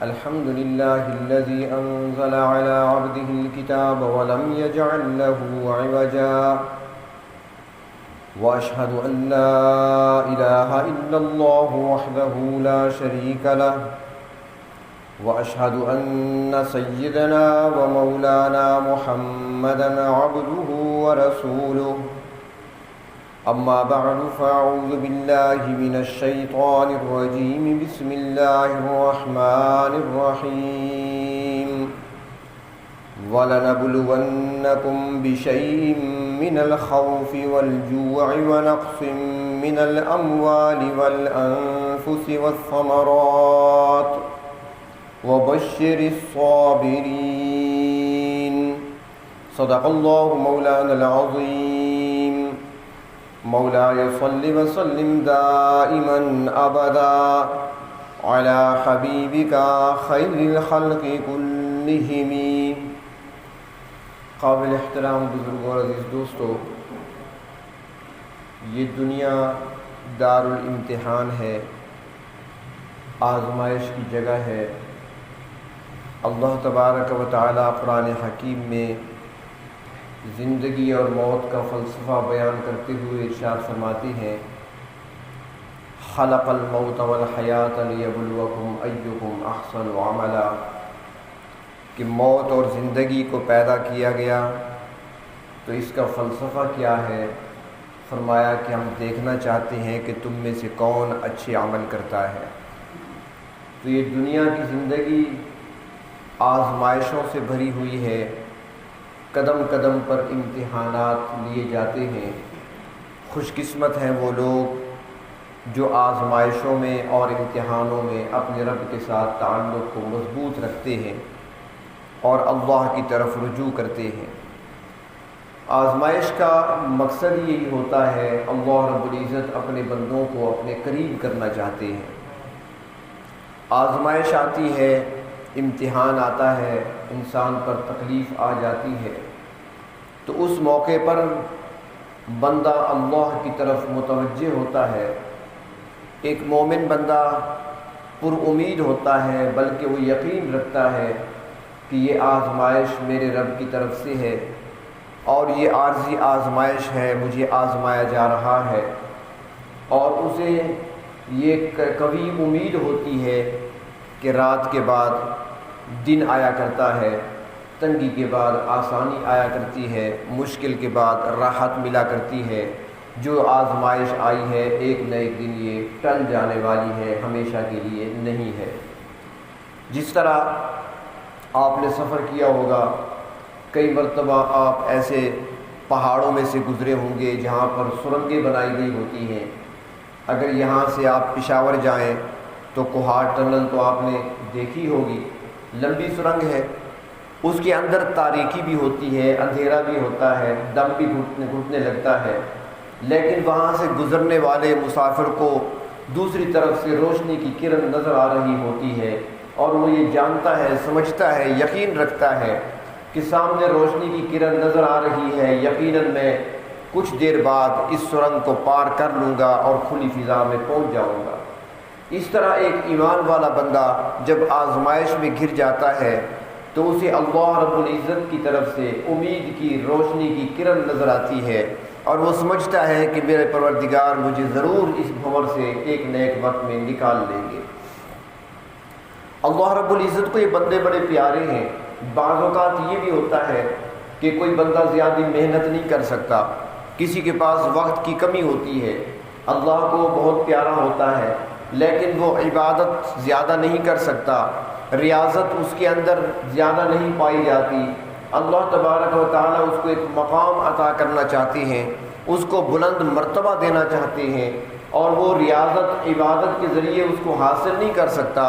الحمد لله الذي أنزل على عبده الكتاب ولم يجعل له عوجا وأشهد أن لا إله إلا الله وحده لا شريك له وأشهد أن سيدنا ومولانا محمدا عبده ورسوله أما بعد فأعوذ بالله من الشيطان الرجيم بسم الله الرحمن الرحيم وَلَنَبْلُوَنَّكُمْ بِشَيْءٍ مِّنَ الْخَوْفِ وَالْجُوعِ وَنَقْصٍ مِّنَ الْأَمْوَالِ وَالْأَنفُسِ وَالثَّمَرَاتِ وَبَشِّرِ الصَّابِرِينَ صدق الله مولانا العظيم مولاي صل وسلم دائما أبدا على حبيبك خير الخلق كلهم. قابل احترام بزرگوں اور عزیز دوستو، یہ دنیا دار الامتحان ہے، آزمائش کی جگہ ہے. اللہ تبارک و تعالی قرآن حکیم میں زندگی اور موت کا فلسفہ بیان کرتے ہوئے ارشاد فرماتے ہیں: خلق الموت والحیات لیبلوکم ایکم احسن عملا، کہ موت اور زندگی کو پیدا کیا گیا تو اس کا فلسفہ کیا ہے؟ فرمایا کہ ہم دیکھنا چاہتے ہیں کہ تم میں سے کون اچھے عمل کرتا ہے. تو یہ دنیا کی زندگی آزمائشوں سے بھری ہوئی ہے، قدم قدم پر امتحانات لیے جاتے ہیں. خوش قسمت ہیں وہ لوگ جو آزمائشوں میں اور امتحانوں میں اپنے رب کے ساتھ تعلق کو مضبوط رکھتے ہیں اور اللہ کی طرف رجوع کرتے ہیں. آزمائش کا مقصد یہی ہوتا ہے، اللہ رب العزت اپنے بندوں کو اپنے قریب کرنا چاہتے ہیں. آزمائش آتی ہے، امتحان آتا ہے، انسان پر تکلیف آ جاتی ہے، تو اس موقع پر بندہ اللہ کی طرف متوجہ ہوتا ہے. ایک مومن بندہ پر امید ہوتا ہے، بلکہ وہ یقین رکھتا ہے کہ یہ آزمائش میرے رب کی طرف سے ہے اور یہ عارضی آزمائش ہے، مجھے آزمایا جا رہا ہے. اور اسے یہ قوی امید ہوتی ہے کہ رات کے بعد دن آیا کرتا ہے، تنگی کے بعد آسانی آیا کرتی ہے، مشکل کے بعد راحت ملا کرتی ہے. جو آزمائش آئی ہے ایک نہ ایک دن یہ ٹل جانے والی ہے، ہمیشہ کے لیے نہیں ہے. جس طرح آپ نے سفر کیا ہوگا، کئی مرتبہ آپ ایسے پہاڑوں میں سے گزرے ہوں گے جہاں پر سرنگیں بنائی گئی ہوتی ہیں. اگر یہاں سے آپ پشاور جائیں تو کوہاٹ ٹنل تو آپ نے دیکھی ہوگی، لمبی سرنگ ہے، اس کے اندر تاریکی بھی ہوتی ہے، اندھیرا بھی ہوتا ہے، دم بھی گھٹنے لگتا ہے، لیکن وہاں سے گزرنے والے مسافر کو دوسری طرف سے روشنی کی کرن نظر آ رہی ہوتی ہے اور وہ یہ جانتا ہے، سمجھتا ہے، یقین رکھتا ہے کہ سامنے روشنی کی کرن نظر آ رہی ہے، یقیناً میں کچھ دیر بعد اس سرنگ کو پار کر لوں گا اور کھلی فضا میں پہنچ جاؤں گا. اس طرح ایک ایمان والا بندہ جب آزمائش میں گر جاتا ہے تو اسے اللہ رب العزت کی طرف سے امید کی روشنی کی کرن نظر آتی ہے اور وہ سمجھتا ہے کہ میرے پروردگار مجھے ضرور اس بھنور سے ایک نہ ایک وقت میں نکال لیں گے. اللہ رب العزت کو یہ بندے بڑے پیارے ہیں. بعض اوقات یہ بھی ہوتا ہے کہ کوئی بندہ زیادہ محنت نہیں کر سکتا، کسی کے پاس وقت کی کمی ہوتی ہے، اللہ کو بہت پیارا ہوتا ہے لیکن وہ عبادت زیادہ نہیں کر سکتا، ریاضت اس کے اندر زیادہ نہیں پائی جاتی. اللہ تبارک و تعالیٰ اس کو ایک مقام عطا کرنا چاہتے ہیں، اس کو بلند مرتبہ دینا چاہتے ہیں اور وہ ریاضت عبادت کے ذریعے اس کو حاصل نہیں کر سکتا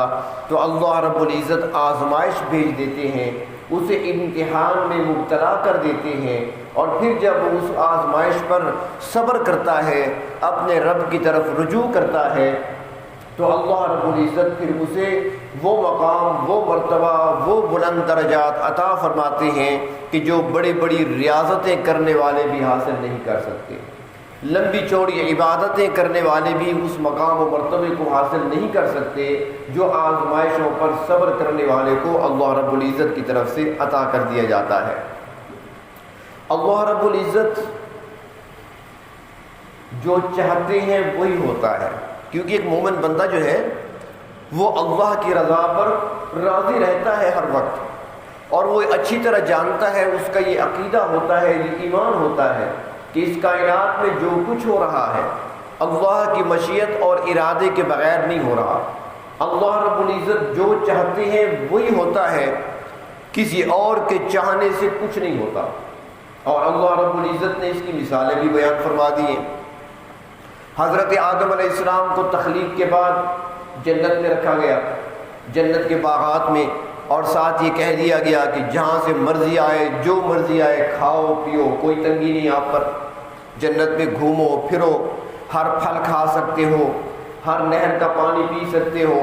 تو اللہ رب العزت آزمائش بھیج دیتے ہیں، اسے امتحان میں مبتلا کر دیتے ہیں اور پھر جب اس آزمائش پر صبر کرتا ہے، اپنے رب کی طرف رجوع کرتا ہے تو اللہ رب العزت پھر اسے وہ مقام، وہ مرتبہ، وہ بلند درجات عطا فرماتے ہیں کہ جو بڑی بڑی ریاضتیں کرنے والے بھی حاصل نہیں کر سکتے. لمبی چوڑی عبادتیں کرنے والے بھی اس مقام و مرتبے کو حاصل نہیں کر سکتے جو آزمائشوں پر صبر کرنے والے کو اللہ رب العزت کی طرف سے عطا کر دیا جاتا ہے۔ اللہ رب العزت جو چاہتے ہیں وہی ہوتا ہے، کیونکہ ایک مومن بندہ جو ہے وہ اللہ کی رضا پر راضی رہتا ہے ہر وقت، اور وہ اچھی طرح جانتا ہے، اس کا یہ عقیدہ ہوتا ہے، یہ ایمان ہوتا ہے کہ اس کائنات میں جو کچھ ہو رہا ہے اللہ کی مشیت اور ارادے کے بغیر نہیں ہو رہا۔ اللہ رب العزت جو چاہتے ہیں وہی ہوتا ہے، کسی اور کے چاہنے سے کچھ نہیں ہوتا۔ اور اللہ رب العزت نے اس کی مثالیں بھی بیان فرما دی ہیں۔ حضرت آدم علیہ السلام کو تخلیق کے بعد جنت میں رکھا گیا، جنت کے باغات میں، اور ساتھ یہ کہہ دیا گیا کہ جہاں سے مرضی آئے، جو مرضی آئے، کھاؤ پیو، کوئی تنگی نہیں آپ پر، جنت میں گھومو پھرو، ہر پھل کھا سکتے ہو، ہر نہر کا پانی پی سکتے ہو،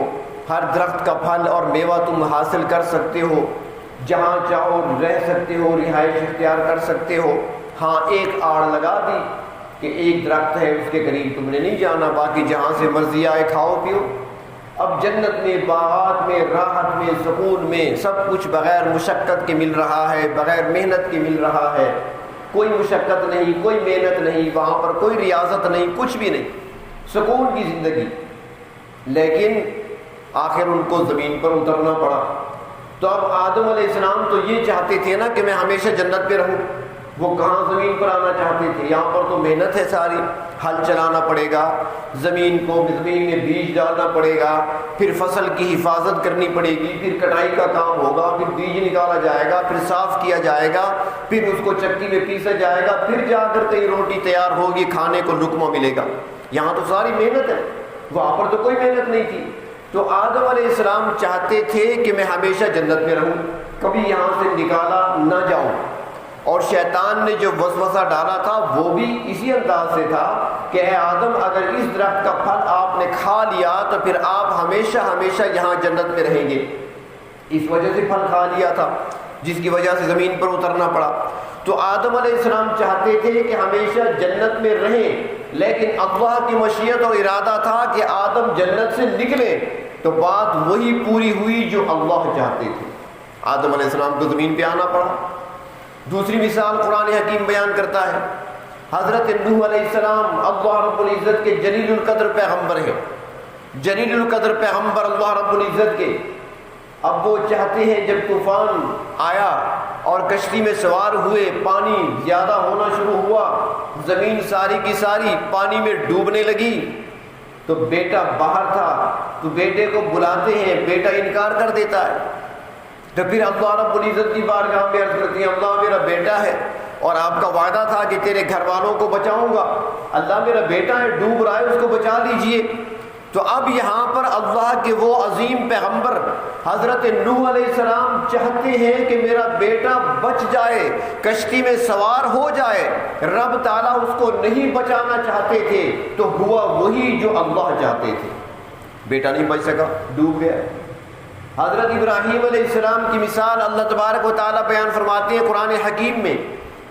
ہر درخت کا پھل اور میوہ تم حاصل کر سکتے ہو، جہاں چاہو رہ سکتے ہو، رہائش اختیار کر سکتے ہو۔ ہاں ایک آڑ لگا دی کہ ایک درخت ہے اس کے قریب تم نے نہیں جانا، باقی جہاں سے مرضی آئے کھاؤ پیو۔ اب جنت میں، باغات میں، راحت میں، سکون میں سب کچھ بغیر مشقت کے مل رہا ہے، بغیر محنت کے مل رہا ہے، کوئی مشقت نہیں، کوئی محنت نہیں، وہاں پر کوئی ریاضت نہیں، کچھ بھی نہیں، سکون کی زندگی۔ لیکن آخر ان کو زمین پر اترنا پڑا۔ تو اب آدم علیہ السلام تو یہ چاہتے تھے نا کہ میں ہمیشہ جنت پہ رہوں، وہ کہاں زمین پر آنا چاہتے تھے؟ یہاں پر تو محنت ہے ساری، ہل چلانا پڑے گا، زمین میں بیج ڈالنا پڑے گا، پھر فصل کی حفاظت کرنی پڑے گی، پھر کٹائی کا کام ہوگا، پھر بیج نکالا جائے گا، پھر صاف کیا جائے گا، پھر اس کو چکی میں پیسا جائے گا، پھر جا کر کہیں روٹی تیار ہوگی، کھانے کو لقمہ ملے گا۔ یہاں تو ساری محنت ہے، وہاں پر تو کوئی محنت نہیں تھی۔ تو آدم علیہ السلام چاہتے تھے کہ میں ہمیشہ جنت میں رہوں، کبھی یہاں سے نکالا نہ جاؤں، اور شیطان نے جو وسوسہ ڈالا تھا وہ بھی اسی انداز سے تھا کہ اے آدم اگر اس درخت کا پھل آپ نے کھا لیا تو پھر آپ ہمیشہ ہمیشہ یہاں جنت میں رہیں گے۔ اس وجہ سے پھل کھا لیا تھا جس کی وجہ سے زمین پر اترنا پڑا۔ تو آدم علیہ السلام چاہتے تھے کہ ہمیشہ جنت میں رہیں، لیکن اللہ کی مشیت اور ارادہ تھا کہ آدم جنت سے نکلے، تو بات وہی پوری ہوئی جو اللہ چاہتے تھے، آدم علیہ السلام کو زمین پہ آنا پڑا۔ دوسری مثال قرآن حکیم بیان کرتا ہے، حضرت نوح علیہ السلام اللہ رب العزت کے جلیل القدر پیغمبر ہیں، جلیل القدر پیغمبر اللہ رب العزت کے۔ اب وہ چاہتے ہیں جب طوفان آیا اور کشتی میں سوار ہوئے، پانی زیادہ ہونا شروع ہوا، زمین ساری کی ساری پانی میں ڈوبنے لگی، تو بیٹا باہر تھا، تو بیٹے کو بلاتے ہیں، بیٹا انکار کر دیتا ہے۔ تو پھر اللہ رب العزت کی بارگاہ میں عرض کرتی ہیں، اللہ میرا بیٹا ہے اور آپ کا وعدہ تھا کہ تیرے گھر والوں کو بچاؤں گا، اللہ میرا بیٹا ہے ڈوب رہا ہے، اس کو بچا لیجئے۔ تو اب یہاں پر اللہ کے وہ عظیم پیغمبر حضرت نوح علیہ السلام چاہتے ہیں کہ میرا بیٹا بچ جائے، کشتی میں سوار ہو جائے۔ رب تعالیٰ اس کو نہیں بچانا چاہتے تھے، تو ہوا وہی جو اللہ چاہتے تھے، بیٹا نہیں بچ سکا، ڈوب گیا۔ حضرت ابراہیم علیہ السلام کی مثال اللہ تبارک و تعالیٰ بیان فرماتے ہیں قرآن حکیم میں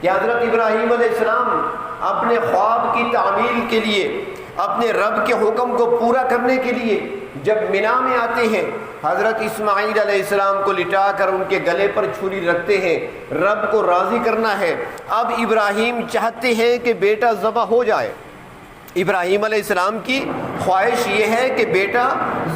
کہ حضرت ابراہیم علیہ السلام اپنے خواب کی تعمیل کے لیے، اپنے رب کے حکم کو پورا کرنے کے لیے جب مینا میں آتے ہیں، حضرت اسماعیل علیہ السلام کو لٹا کر ان کے گلے پر چھری رکھتے ہیں، رب کو راضی کرنا ہے۔ اب ابراہیم چاہتے ہیں کہ بیٹا ذبح ہو جائے، ابراہیم علیہ السلام کی خواہش یہ ہے کہ بیٹا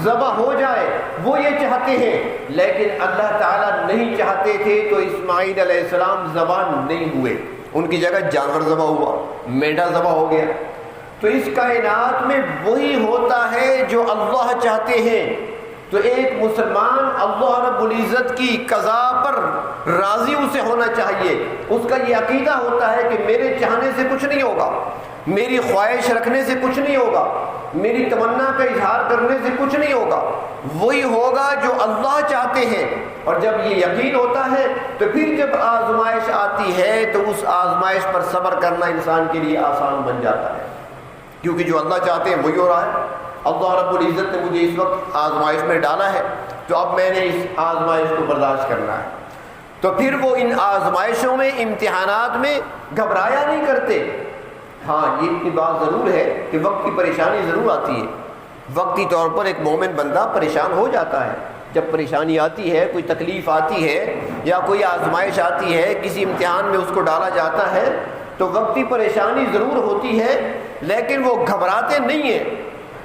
ذبح ہو جائے، وہ یہ چاہتے ہیں، لیکن اللہ تعالیٰ نہیں چاہتے تھے، تو اسماعیل علیہ السلام ذبح نہیں ہوئے، ان کی جگہ جانور ذبح ہوا، میڈا ذبح ہو گیا۔ تو اس کائنات میں وہی ہوتا ہے جو اللہ چاہتے ہیں۔ تو ایک مسلمان اللہ رب العزت کی قضا پر راضی اسے ہونا چاہیے، اس کا یہ عقیدہ ہوتا ہے کہ میرے چاہنے سے کچھ نہیں ہوگا، میری خواہش رکھنے سے کچھ نہیں ہوگا، میری تمنا کا اظہار کرنے سے کچھ نہیں ہوگا، وہی ہوگا جو اللہ چاہتے ہیں۔ اور جب یہ یقین ہوتا ہے تو پھر جب آزمائش آتی ہے تو اس آزمائش پر صبر کرنا انسان کے لیے آسان بن جاتا ہے، کیونکہ جو اللہ چاہتے ہیں وہی ہو رہا ہے۔ اللہ رب العزت نے مجھے اس وقت آزمائش میں ڈالا ہے، تو اب میں نے اس آزمائش کو برداشت کرنا ہے۔ تو پھر وہ ان آزمائشوں میں، امتحانات میں گھبرایا نہیں کرتے، ہاں یہ اتنی بات ضرور ہے کہ وقت کی پریشانی ضرور آتی ہے، وقتی طور پر ایک مومن بندہ پریشان ہو جاتا ہے، جب پریشانی آتی ہے، کوئی تکلیف آتی ہے یا کوئی آزمائش آتی ہے، کسی امتحان میں اس کو ڈالا جاتا ہے تو وقتی پریشانی ضرور ہوتی ہے، لیکن وہ گھبراتے نہیں ہیں،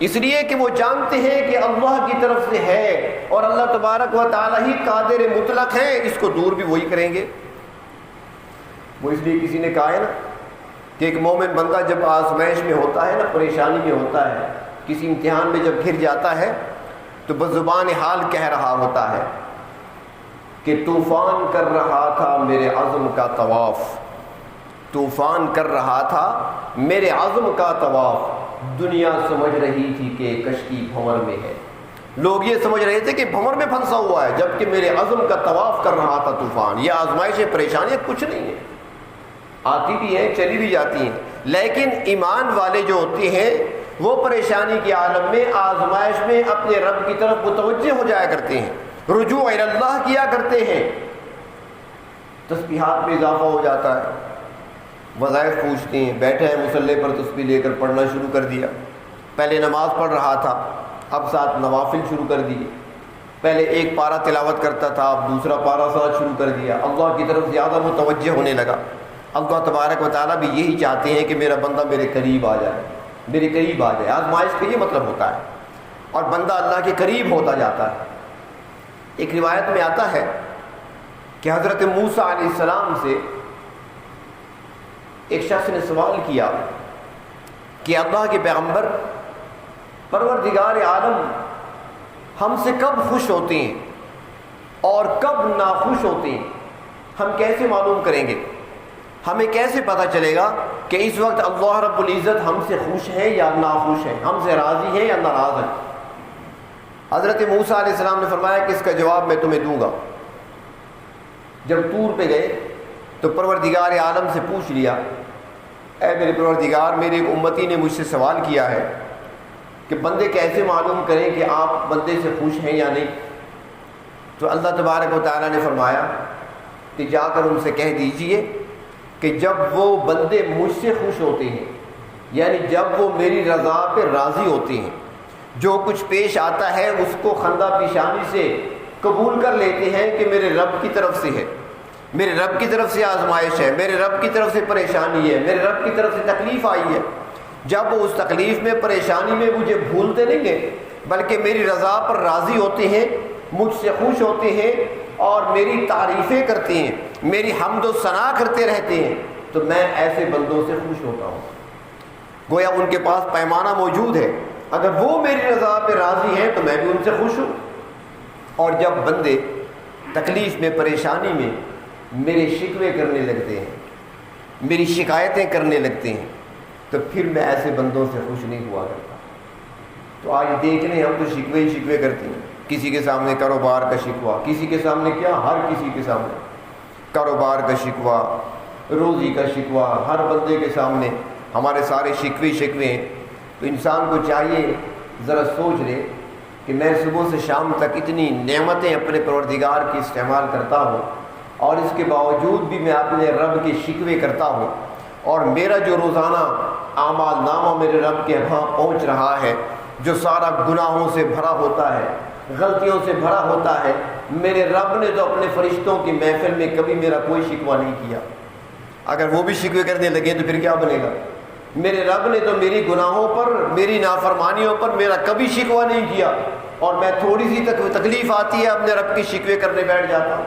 اس لیے کہ وہ جانتے ہیں کہ اللہ کی طرف سے ہے اور اللہ تبارک و تعالی ہی قادر مطلق ہے، اس کو دور بھی وہی کریں گے۔ وہ اس لیے کسی نے کہا ہے نا کہ ایک مومن بندہ جب آزمائش میں ہوتا ہے نا، پریشانی میں ہوتا ہے، کسی امتحان میں جب گھر جاتا ہے تو بزبان حال کہہ رہا ہوتا ہے کہ طوفان کر رہا تھا میرے عزم کا طواف، طوفان کر رہا تھا میرے عزم کا طواف، دنیا سمجھ رہی تھی کہ کشتی بھنور میں ہے، لوگ یہ سمجھ رہے تھے کہ بھنور میں پھنسا ہوا ہے، جبکہ میرے عزم کا طواف کر رہا تھا طوفان۔ یہ آزمائشیں پریشانیاں کچھ نہیں ہیں، آتی بھی ہیں چلی بھی جاتی ہیں، لیکن ایمان والے جو ہوتے ہیں وہ پریشانی کے عالم میں، آزمائش میں اپنے رب کی طرف متوجہ ہو جایا کرتے ہیں، رجوع الی اللہ کیا کرتے ہیں، تسبیحات میں اضافہ ہو جاتا ہے، وظائف پوچھتے ہیں، بیٹھے ہیں مصلی پر تسبیح لے کر پڑھنا شروع کر دیا، پہلے نماز پڑھ رہا تھا اب ساتھ نوافل شروع کر دیے، پہلے ایک پارہ تلاوت کرتا تھا اب دوسرا پارہ ساتھ شروع کر دیا، اللہ کی طرف زیادہ متوجہ ہونے لگا۔ اللہ تبارک و تعالیٰ بھی یہی چاہتے ہیں کہ میرا بندہ میرے قریب آ جائے، میرے قریب آ جائے، آزمائش کا یہ مطلب ہوتا ہے، اور بندہ اللہ کے قریب ہوتا جاتا ہے۔ ایک روایت میں آتا ہے کہ حضرت موسیٰ علیہ السلام سے ایک شخص نے سوال کیا کہ اللہ کے پیغمبر، پروردگار عالم ہم سے کب خوش ہوتے ہیں اور کب ناخوش ہوتے ہیں، ہم کیسے معلوم کریں گے، ہمیں کیسے پتہ چلے گا کہ اس وقت اللہ رب العزت ہم سے خوش ہے یا ناخوش ہے، ہم سے راضی ہے یا ناراض ہے؟ حضرت موسیٰ علیہ السلام نے فرمایا کہ اس کا جواب میں تمہیں دوں گا۔ جب طور پہ گئے تو پروردگار عالم سے پوچھ لیا، اے میرے پروردگار، میرے ایک امتی نے مجھ سے سوال کیا ہے کہ بندے کیسے معلوم کریں کہ آپ بندے سے خوش ہیں یا نہیں؟ تو اللہ تبارک و تعالیٰ نے فرمایا کہ جا کر ان سے کہہ دیجئے کہ جب وہ بندے مجھ سے خوش ہوتے ہیں، یعنی جب وہ میری رضا پہ راضی ہوتے ہیں، جو کچھ پیش آتا ہے اس کو خندہ پیشانی سے قبول کر لیتے ہیں کہ میرے رب کی طرف سے ہے، میرے رب کی طرف سے آزمائش ہے، میرے رب کی طرف سے پریشانی ہے، میرے رب کی طرف سے تکلیف آئی ہے، جب وہ اس تکلیف میں پریشانی میں مجھے بھولتے نہیں ہیں بلکہ میری رضا پر راضی ہوتے ہیں، مجھ سے خوش ہوتے ہیں اور میری تعریفیں کرتے ہیں، میری حمد و ثنا کرتے رہتے ہیں، تو میں ایسے بندوں سے خوش ہوتا ہوں۔ گویا ان کے پاس پیمانہ موجود ہے، اگر وہ میری رضا پہ راضی ہیں تو میں بھی ان سے خوش ہوں۔ اور جب بندے تکلیف میں، پریشانی میں میرے شکوے کرنے لگتے ہیں، میری شکایتیں کرنے لگتے ہیں، تو پھر میں ایسے بندوں سے خوش نہیں ہوا کرتا۔ تو آج دیکھ لیں، ہم تو شکوے ہی شکوے کرتے ہیں، کسی کے سامنے کاروبار کا شکوہ، کسی کے سامنے کیا، ہر کسی کے سامنے کاروبار کا شکوہ، روزی کا شکوہ، ہر بندے کے سامنے ہمارے سارے شکوے ہیں۔ تو انسان کو چاہیے ذرا سوچ لے کہ میں صبح سے شام تک اتنی نعمتیں اپنے پروردگار کی استعمال کرتا ہوں اور اس کے باوجود بھی میں اپنے رب کے شکوے کرتا ہوں، اور میرا جو روزانہ اعمال نامہ میرے رب کے ہاں پہنچ رہا ہے، جو سارا گناہوں سے بھرا ہوتا ہے، غلطیوں سے بھرا ہوتا ہے، میرے رب نے تو اپنے فرشتوں کی محفل میں کبھی میرا کوئی شکوہ نہیں کیا۔ اگر وہ بھی شکوے کرنے لگے تو پھر کیا بنے گا؟ میرے رب نے تو میری گناہوں پر، میری نافرمانیوں پر میرا کبھی شکوہ نہیں کیا، اور میں تھوڑی سی تکلیف آتی ہے اپنے رب کے شکوے کرنے بیٹھ جاتا ہوں۔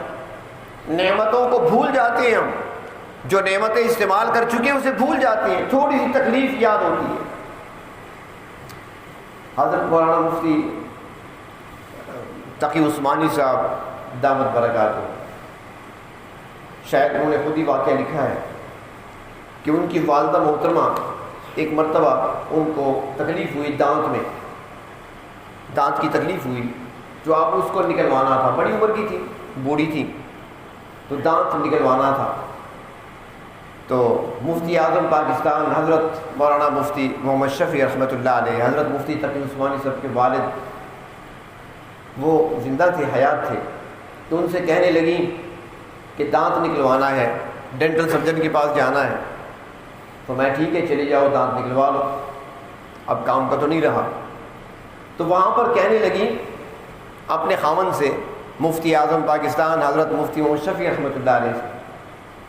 نعمتوں کو بھول جاتے ہیں ہم، جو نعمتیں استعمال کر چکے ہیں اسے بھول جاتے ہیں، تھوڑی سی تکلیف یاد ہوتی ہے۔ حضرت مولانا مفتی تقی عثمانی صاحب دامت برکاتہ، شاید انہوں نے خود ہی واقعہ لکھا ہے کہ ان کی والدہ محترمہ ایک مرتبہ ان کو تکلیف ہوئی، دانت کی تکلیف ہوئی، جو آپ اس کو نکلوانا تھا، بڑی عمر کی تھی، بوڑھی تھی، تو دانت نکلوانا تھا۔ تو مفتی اعظم پاکستان حضرت مولانا مفتی محمد شفیع رحمۃ اللہ علیہ، حضرت مفتی تقی عثمانی صاحب کے والد، وہ زندہ تھے، حیات تھے، تو ان سے کہنے لگیں کہ دانت نکلوانا ہے، ڈینٹل سرجن کے پاس جانا ہے۔ فرمایا ٹھیک ہے چلے جاؤ دانت نکلوا لو، اب کام کا تو نہیں رہا۔ تو وہاں پر کہنے لگی اپنے خاوند سے، مفتی اعظم پاکستان حضرت مفتی محمد شفیع رحمۃ اللہ علیہ سے،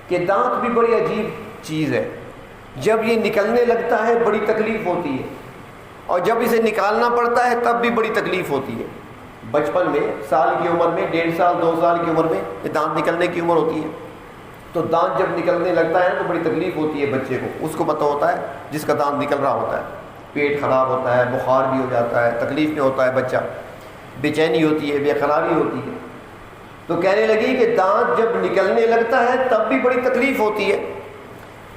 کہ دانت بھی بڑی عجیب چیز ہے، جب یہ نکلنے لگتا ہے بڑی تکلیف ہوتی ہے، اور جب اسے نکالنا پڑتا ہے تب بھی بڑی تکلیف ہوتی ہے۔ بچپن میں سال کی عمر میں، 1.5 سال 2 سال کی عمر میں یہ دانت نکلنے کی عمر ہوتی ہے، تو دانت جب نکلنے لگتا ہے تو بڑی تکلیف ہوتی ہے بچے کو، اس کو پتہ ہوتا ہے جس کا دانت نکل رہا ہوتا ہے، پیٹ خراب ہوتا ہے، بخار بھی ہو جاتا ہے، تکلیف میں ہوتا ہے بچہ، بے چینی ہوتی ہے، بے قراری ہوتی ہے۔ تو کہنے لگی کہ دانت جب نکلنے لگتا ہے تب بھی بڑی تکلیف ہوتی ہے،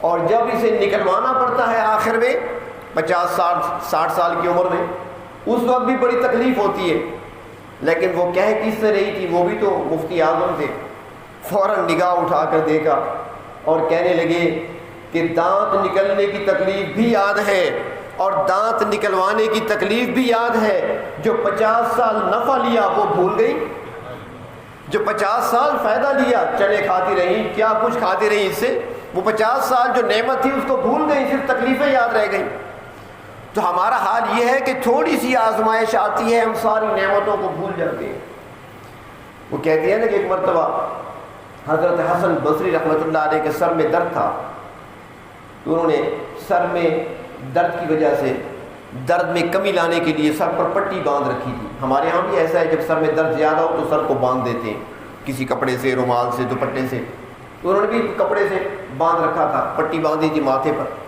اور جب اسے نکلوانا پڑتا ہے آخر میں 50 سال 60 سال کی عمر میں، اس وقت بھی بڑی تکلیف ہوتی ہے۔ لیکن وہ کہہ کس سے رہی تھی، وہ بھی تو مفتی اعظم تھے، فوراً نگاہ اٹھا کر دیکھا اور کہنے لگے کہ دانت نکلنے کی تکلیف بھی یاد ہے اور دانت نکلوانے کی تکلیف بھی یاد ہے، جو 50 سال نفع لیا وہ بھول گئی، جو 50 سال فائدہ لیا، چنے کھاتی رہی، کیا کچھ کھاتی رہی، اس سے وہ 50 سال جو نعمت تھی اس کو بھول گئی، صرف تکلیفیں یاد رہ گئیں۔ تو ہمارا حال یہ ہے کہ تھوڑی سی آزمائش آتی ہے ہم ساری نعمتوں کو بھول جاتے ہیں۔ وہ کہتی ہے نا کہ ایک مرتبہ حضرت حسن بصری رحمۃ اللہ علیہ کے سر میں درد تھا، تو انہوں نے سر میں درد کی وجہ سے درد میں کمی لانے کے لیے سر پر پٹی باندھ رکھی تھی۔ ہمارے ہاں بھی ایسا ہے، جب سر میں درد زیادہ ہو تو سر کو باندھ دیتے ہیں کسی کپڑے سے، رومال سے، دوپٹے سے، تو انہوں نے بھی کپڑے سے باندھ رکھا تھا، پٹی باندھی تھی ماتھے پر۔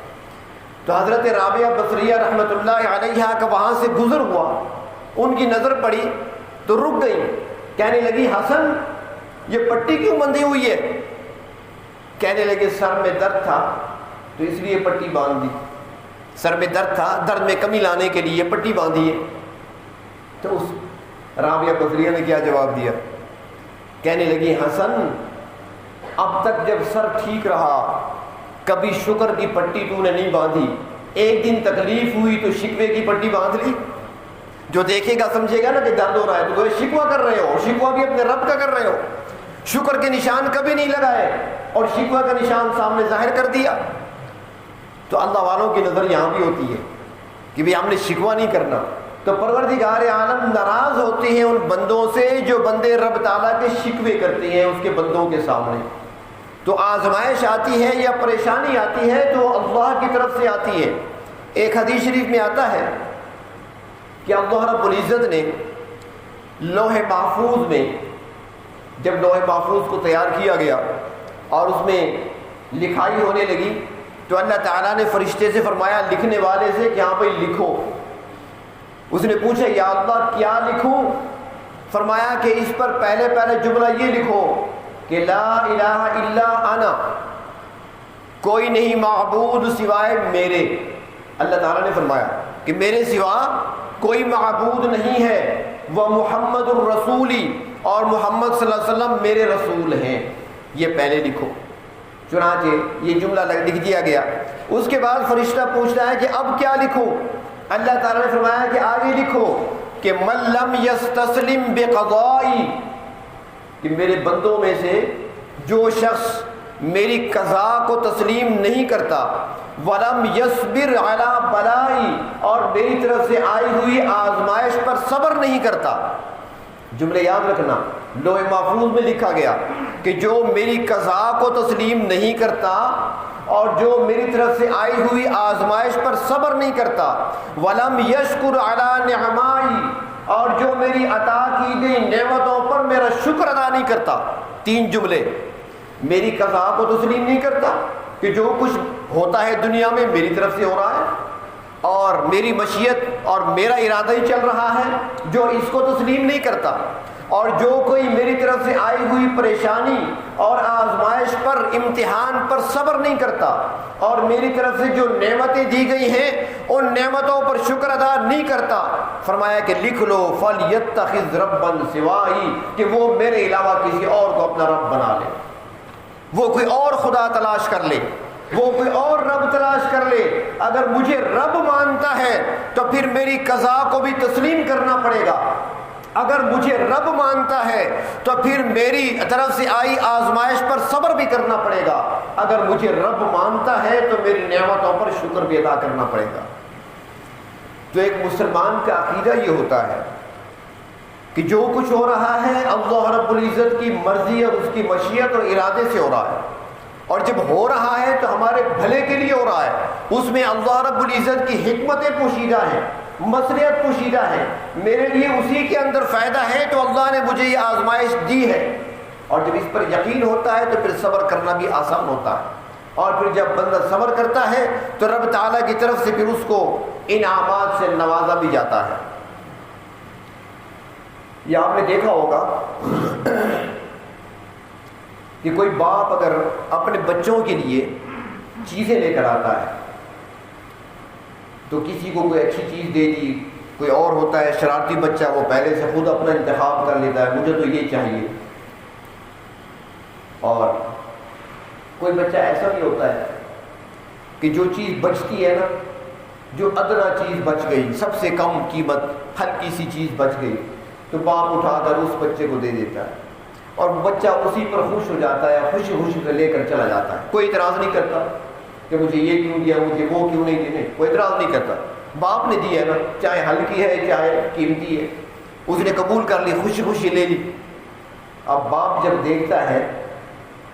تو حضرت رابعہ بصریہ رحمۃ اللہ علیہ کا وہاں سے گزر ہوا، ان کی نظر پڑی تو رک گئی، کہنے لگی حسن یہ پٹی کیوں بندھی ہوئی ہے؟ کہنے لگے سر میں درد تھا تو اس لیے پٹی باندھ دی، سر میں درد تھا، درد میں کمی لانے کے لیے پٹی باندھی ہے۔ تو اس رابعہ بصریہ نے کیا جواب دیا؟ کہنے لگی حسن اب تک جب سر ٹھیک رہا کبھی شکر کی پٹی تو نے نہیں باندھی، ایک دن تکلیف ہوئی تو شکوے کی پٹی باندھ لی۔ جو دیکھے گا سمجھے گا نا کہ درد ہو رہا ہے تو وہ شکوہ کر رہے ہو، شکوہ بھی اپنے رب کا کر رہے ہو، شکر کے نشان کبھی نہیں لگائے اور شکوہ کا نشان سامنے ظاہر کر دیا۔ تو اللہ والوں کی نظر یہاں بھی ہوتی ہے کہ بھی ہم نے شکوہ نہیں کرنا۔ تو پروردگار عالم ناراض ہوتے ہیں ان بندوں سے جو بندے رب تعالیٰ کے شکوے کرتے ہیں اس کے بندوں کے سامنے۔ تو آزمائش آتی ہے یا پریشانی آتی ہے تو اللہ کی طرف سے آتی ہے۔ ایک حدیث شریف میں آتا ہے کہ اللہ رب العزت نے لوح محفوظ میں، جب لوح محفوظ کو تیار کیا گیا اور اس میں لکھائی ہونے لگی تو اللہ تعالیٰ نے فرشتے سے فرمایا لکھنے والے سے کہ ہاں بھائی لکھو۔ اس نے پوچھا یا اللہ کیا لکھوں؟ فرمایا کہ اس پر پہلے جملہ یہ لکھو کہ لا الہ الا انا، کوئی نہیں معبود سوائے میرے۔ اللہ تعالیٰ نے فرمایا کہ میرے سوا کوئی معبود نہیں ہے، وہ محمد الرسولی، اور محمد صلی اللہ علیہ وسلم میرے رسول ہیں، یہ پہلے لکھو۔ چنانچہ یہ جملہ لکھ دیا گیا۔ اس کے بعد فرشتہ پوچھتا ہے کہ اب کیا لکھوں؟ اللہ تعالیٰ نے فرمایا کہ آگے لکھو کہ من لم یستسلم بقضائی، کہ میرے بندوں میں سے جو شخص میری قضا کو تسلیم نہیں کرتا، ولم یصبر علی بلائی، اور میری طرف سے آئی ہوئی آزمائش پر صبر نہیں کرتا۔ جملے یاد رکھنا، لوح محفوظ میں لکھا گیا کہ جو میری قضا کو تسلیم نہیں کرتا اور جو میری طرف سے آئی ہوئی آزمائش پر صبر نہیں کرتا، ولم یشکر علی نعمائی، اور جو میری عطا کی گئی نعمتوں پر میرا شکر ادا نہیں کرتا۔ 3 جملے، میری قضا کو تسلیم نہیں کرتا کہ جو کچھ ہوتا ہے دنیا میں میری طرف سے ہو رہا ہے اور میری مشیت اور میرا ارادہ ہی چل رہا ہے، جو اس کو تسلیم نہیں کرتا، اور جو کوئی میری طرف سے آئی ہوئی پریشانی اور آزمائش پر، امتحان پر صبر نہیں کرتا، اور میری طرف سے جو نعمتیں دی گئی ہیں ان نعمتوں پر شکر ادا نہیں کرتا، فرمایا کہ لکھ لو فَلْيَتَّخِذْ رَبًّا سِوَائِي، کہ وہ میرے علاوہ کسی اور کو اپنا رب بنا لے، وہ کوئی اور خدا تلاش کر لے، وہ کوئی اور رب تلاش کر لے۔ اگر مجھے رب مانتا ہے تو پھر میری قضا کو بھی تسلیم کرنا پڑے گا، اگر مجھے رب مانتا ہے تو پھر میری طرف سے آئی آزمائش پر صبر بھی کرنا پڑے گا، اگر مجھے رب مانتا ہے تو میری نعمتوں پر شکر بھی ادا کرنا پڑے گا۔ تو ایک مسلمان کا عقیدہ یہ ہوتا ہے کہ جو کچھ ہو رہا ہے اللہ رب العزت کی مرضی اور اس کی مشیت اور ارادے سے ہو رہا ہے، اور جب ہو رہا ہے تو ہمارے بھلے کے لیے ہو رہا ہے، اس میں اللہ رب العزت کی حکمتیں پوشیدہ ہیں، مصلحت پوشیدہ ہے، میرے لیے اسی کے اندر فائدہ ہے، تو اللہ نے مجھے یہ آزمائش دی ہے۔ اور جب اس پر یقین ہوتا ہے تو پھر صبر کرنا بھی آسان ہوتا ہے، اور پھر جب بندہ صبر کرتا ہے تو رب تعالیٰ کی طرف سے پھر اس کو انعامات سے نوازا بھی جاتا ہے۔ یہ آپ نے دیکھا ہوگا کہ کوئی باپ اگر اپنے بچوں کے لیے چیزیں لے کر آتا ہے تو کسی کو کوئی اچھی چیز دے دی، کوئی اور ہوتا ہے شرارتی بچہ، وہ پہلے سے خود اپنا انتخاب کر لیتا ہے، مجھے تو یہ چاہیے۔ اور کوئی بچہ ایسا بھی ہوتا ہے کہ جو چیز بچتی ہے نا، جو ادنا چیز بچ گئی، سب سے کم قیمت ہلکی سی چیز بچ گئی، تو باپ اٹھا کر اس بچے کو دے دیتا ہے، اور بچہ اسی پر خوش ہو جاتا ہے، خوشی خوشی سے لے کر چلا جاتا ہے، کوئی اعتراض نہیں کرتا کہ مجھے یہ کیوں دیا، مجھے وہ کیوں نہیں دینے، کوئی اعتراض نہیں کرتا، باپ نے دی ہے نا، چاہے ہلکی ہے چاہے قیمتی ہے، اس نے قبول کر لی، خوشی خوشی لے لی۔ اب باپ جب دیکھتا ہے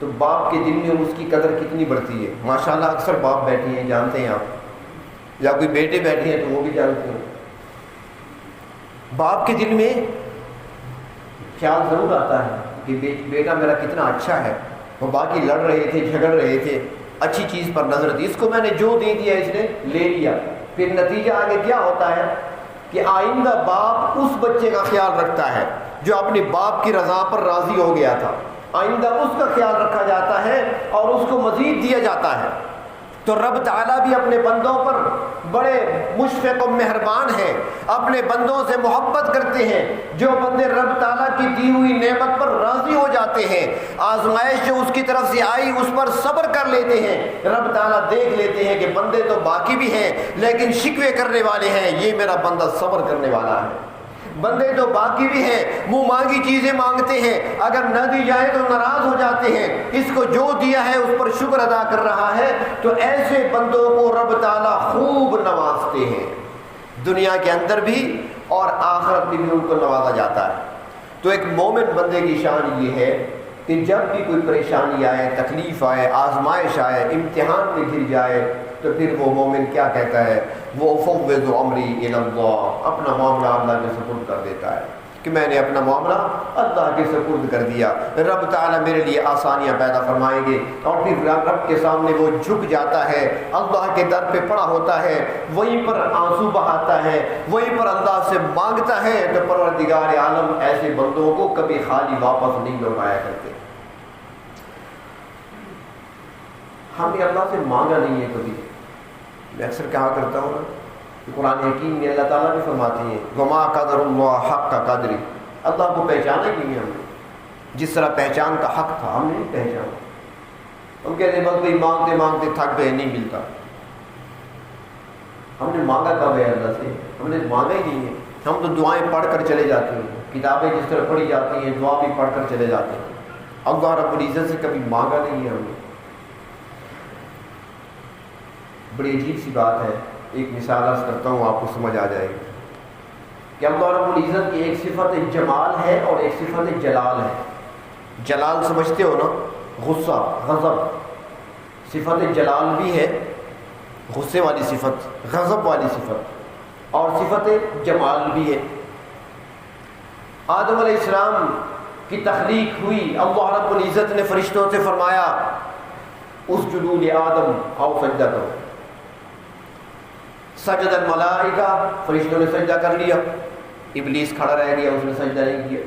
تو باپ کے دل میں اس کی قدر کتنی بڑھتی ہے۔ ماشاءاللہ اکثر باپ بیٹھے ہیں، جانتے ہیں آپ، یا کوئی بیٹے بیٹھے ہیں تو وہ بھی جانتے ہیں، باپ کے دل میں خیال ضرور آتا ہے کہ بیٹا میرا کتنا اچھا ہے، وہ باقی لڑ رہے تھے، جھگڑ رہے تھے، اچھی چیز پر نظر دی، اس کو میں نے جو دے دیا اس نے لے لیا۔ پھر نتیجہ آگے کیا ہوتا ہے کہ آئندہ باپ اس بچے کا خیال رکھتا ہے جو اپنے باپ کی رضا پر راضی ہو گیا تھا، آئندہ اس کا خیال رکھا جاتا ہے اور اس کو مزید دیا جاتا ہے۔ تو رب تعالیٰ بھی اپنے بندوں پر بڑے مشفق و مہربان ہیں، اپنے بندوں سے محبت کرتے ہیں، جو بندے رب تعالیٰ کی دی ہوئی نعمت پر راضی ہو جاتے ہیں، آزمائش جو اس کی طرف سے آئی اس پر صبر کر لیتے ہیں، رب تعالیٰ دیکھ لیتے ہیں کہ بندے تو باقی بھی ہیں لیکن شکوے کرنے والے ہیں، یہ میرا بندہ صبر کرنے والا ہے، بندے تو باقی بھی ہیں، منہ مانگی چیزیں مانگتے ہیں، اگر نہ دی جائے تو ناراض ہو جاتے ہیں، اس کو جو دیا ہے اس پر شکر ادا کر رہا ہے، تو ایسے بندوں کو رب تعالیٰ خوب نوازتے ہیں، دنیا کے اندر بھی اور آخرت میں بھی ان کو نوازا جاتا ہے۔ تو ایک مومن بندے کی شان یہ ہے کہ جب بھی کوئی پریشانی آئے، تکلیف آئے، آزمائش آئے، امتحان میں گر جائے، تو پھر وہ مومن کیا کہتا ہے، وہ فوض امری الی اللہ، اپنا معاملہ اللہ کے سپرد کر دیتا ہے کہ میں نے اپنا معاملہ اللہ کے سپرد کر دیا، رب تعالیٰ میرے لیے آسانیاں پیدا فرمائیں گے، اور پھر رب کے سامنے وہ جھک جاتا ہے، اللہ کے در پہ پڑا ہوتا ہے، وہیں پر آنسو بہاتا ہے، وہیں پر اللہ سے مانگتا ہے، تو پروردگار عالم ایسے بندوں کو کبھی خالی واپس نہیں لوٹایا کرتے۔ ہم نے اللہ سے مانگا نہیں ہے کبھی، میں اکثر کہا کرتا ہوں نا کہ قرآن حکیم میں اللہ تعالیٰ بھی فرماتے ہیں وما قدر اللہ حق کا قدری، اللہ کو پہچانا ہی نہیں ہے ہم نے، جس طرح پہچان کا حق تھا ہم نے نہیں پہچانا، ہم کہتے ہیں بس بھائی مانگتے مانگتے تھک گئے، نہیں ملتا، ہم نے مانگا کب ہے اللہ سے، ہم نے مانگا ہی نہیں ہے، ہم تو دعائیں پڑھ کر چلے جاتے ہیں، کتابیں جس طرح پڑھی جاتی ہیں دعا بھی پڑھ کر چلے جاتے ہیں، اللہ رب العزت سے کبھی مانگا نہیں ہے ہم نے۔ بڑی عجیب سی بات ہے، ایک مثال عرض کرتا ہوں آپ کو سمجھ آ جائے گی کہ اللہ رب العزت کی ایک صفت جمال ہے اور ایک صفت جلال ہے۔ جلال سمجھتے ہو نا، غصہ، غضب، صفت جلال بھی ہے، غصے والی صفت، غضب والی صفت، اور صفت جمال بھی ہے۔ آدم علیہ السلام کی تخلیق ہوئی، اللہ رب العزت نے فرشتوں سے فرمایا اسجدوا لآدم، آؤ سجدہ کرو، سجد الملائکہ، فرشتوں نے سجدہ کر لیا، ابلیس کھڑا رہ گیا، اس نے سجدہ نہیں کیا۔